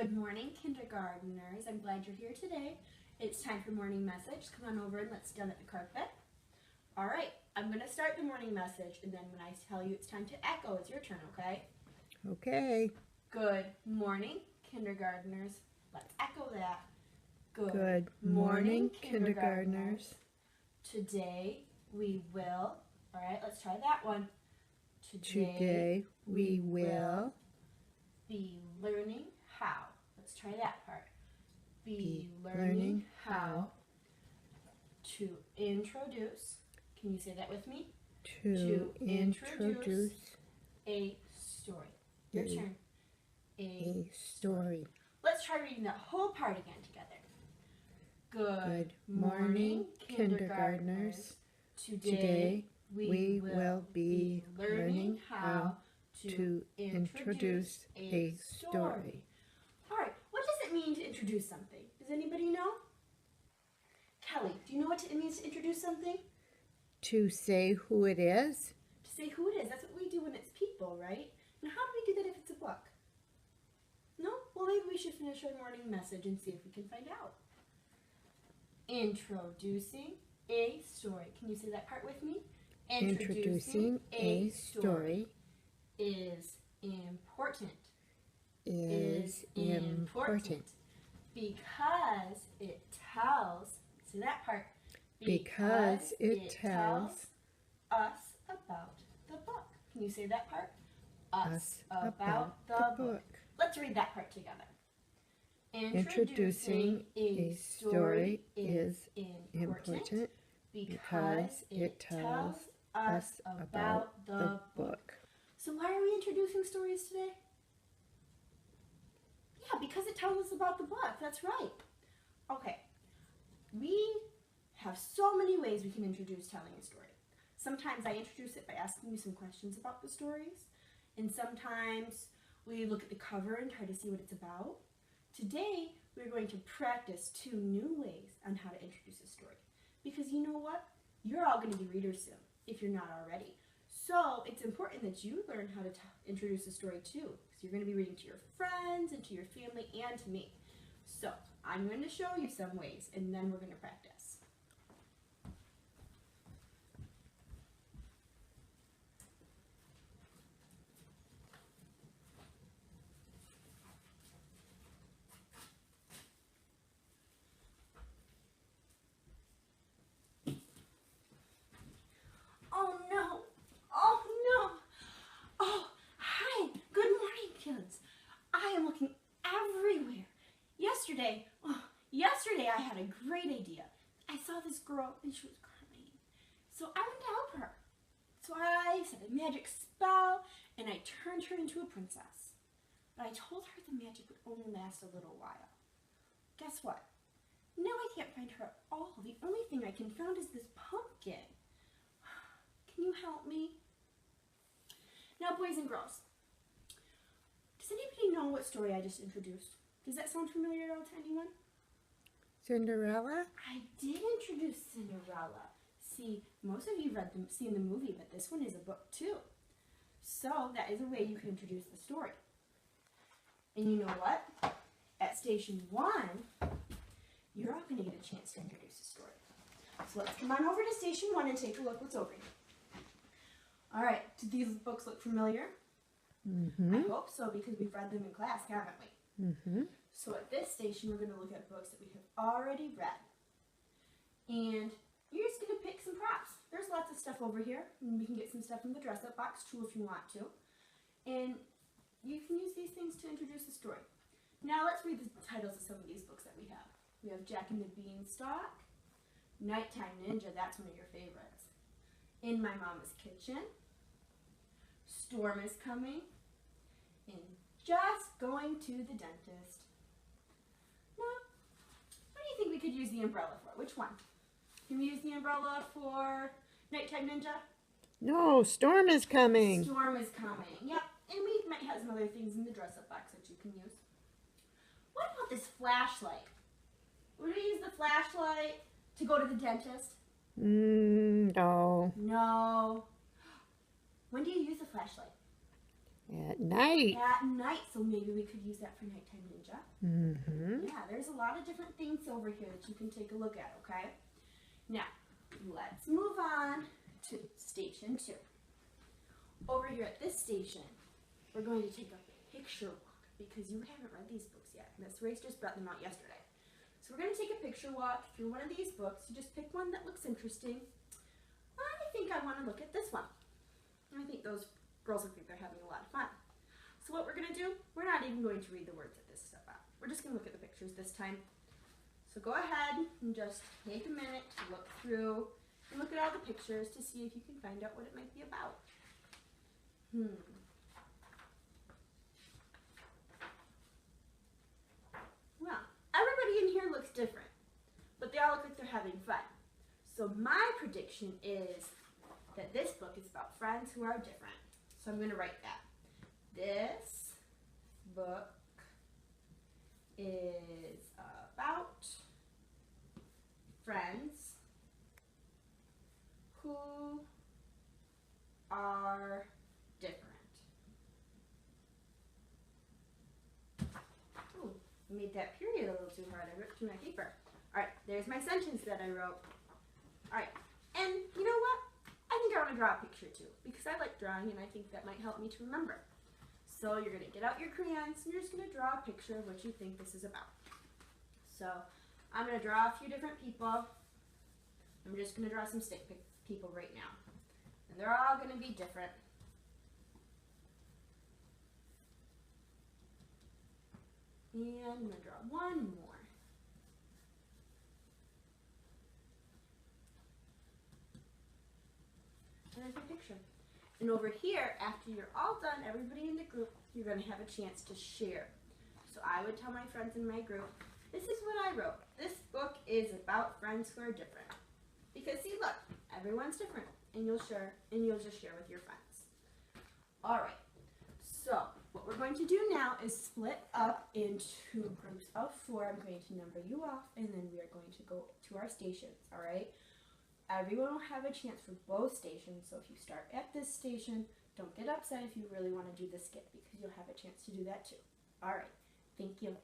Good morning, kindergarteners. I'm glad you're here today. It's time for morning message. Come on over and let's down at the carpet. All right, I'm going to start the morning message, and then when I tell you it's time to echo, it's your turn, okay? Okay. Good morning, kindergarteners. Let's echo that. Good morning, kindergarteners. Today we will, all right, let's try that one. Today we will be learning how. Let's try that part. Be learning learning how to introduce. Can you say that with me? to introduce A story. Your turn. a story. Let's try reading that whole part again together. Good morning, kindergarteners. Today we will be learning how to introduce a story. All right, what does it mean to introduce something? Does anybody know? Kelly, do you know what it means to introduce something? To say who it is? To say who it is. That's what we do when it's people, right? Now, how do we do that if it's a book? No? Well, maybe we should finish our morning message and see if we can find out. Introducing a story. Can you say that part with me? Introducing a story is important. is important Because it tells, say that part, because it tells us about the book. Can you say that part? us about the book. Let's read that part together. Introducing a story is important because it tells us about the book. So why are we introducing stories today? Yeah, because it tells us about the book. That's right. Okay. We have so many ways we can introduce telling a story. Sometimes I introduce it by asking you some questions about the stories. And sometimes we look at the cover and try to see what it's about. Today, we're going to practice 2 new ways on how to introduce a story. Because you know what? You're all going to be readers soon, if you're not already. So it's important that you learn how to introduce a story too, because you're going to be reading to your friends and to your family and to me. So I'm going to show you some ways, and then we're going to practice. Oh no! Oh no! Oh, hi! Good morning, kids. I am looking everywhere. Yesterday I had a great idea. I saw this girl and she was crying. So I went to help her. So I said a magic spell and I turned her into a princess. But I told her the magic would only last a little while. Guess what? Now I can't find her at all. The only thing I can find is this pumpkin. Can you help me? Now, boys and girls, does anybody know what story I just introduced? Does that sound familiar to anyone? Cinderella? I did introduce Cinderella. See, most of you have seen the movie, but this one is a book too. So that is a way you can introduce the story. And you know what? At station 1, you're all going to get a chance to introduce a story. So let's come on over to station 1 and take a look what's over here. All right, do these books look familiar? Mm-hmm. I hope so, because we've read them in class, haven't we? Mm-hmm. So at this station, we're going to look at books that we have already read. And you're just going to pick some props. There's lots of stuff over here. And we can get some stuff from the dress-up box, too, if you want to. And you can use these things to introduce the story. Now let's read the titles of some of these books that we have. We have Jack and the Beanstalk, Nighttime Ninja, that's one of your favorites, In My Mama's Kitchen, Storm is Coming, and Just Going to the Dentist. Now, what do you think we could use the umbrella for? Which one? Can we use the umbrella for Nighttime Ninja? No, Storm is coming. Storm is Coming. Yep, and we might have some other things in the dress-up box that you can use. What about this flashlight? Would we use the flashlight to go to the dentist? No. No. When do you use the flashlight? At night. At night, so maybe we could use that for Nighttime Ninja. Mm-hmm. Yeah, there's a lot of different things over here that you can take a look at, okay? Now, let's move on to Station 2. Over here at this station, we're going to take a picture walk because you haven't read these books yet. Miss Race just brought them out yesterday. So we're going to take a picture walk through one of these books. You just pick one that looks interesting. I think I want to look at this one. I think those girls look like they're having a lot of fun. So what we're going to do, we're not even going to read the words of this stuff out. We're just going to look at the pictures this time. So go ahead and just take a minute to look through and look at all the pictures to see if you can find out what it might be about. Well, everybody in here looks different, but they all look like they're having fun. So my prediction is that this book is about friends who are different. So I'm going to write that. This book is about friends who are different. Ooh, I made that period a little too hard. I ripped through my paper. Alright, there's my sentence that I wrote. Alright, and you know what? I think I want to draw a picture too, because I like drawing and I think that might help me to remember. So you're going to get out your crayons and you're just going to draw a picture of what you think this is about. So I'm going to draw a few different people. I'm just going to draw some stick people right now. And they're all going to be different. And I'm going to draw one more. And there's my picture. And over here, after you're all done, everybody in the group, you're going to have a chance to share. So I would tell my friends in my group, this is what I wrote. This book is about friends who are different. Because see, look, everyone's different. And you'll share, and you'll just share with your friends. All right. So what we're going to do now is split up into groups of 4. I'm going to number you off, and then we are going to go to our stations. All right. Everyone will have a chance for both stations, so if you start at this station, don't get upset if you really want to do the skip because you'll have a chance to do that too. All right, thank you.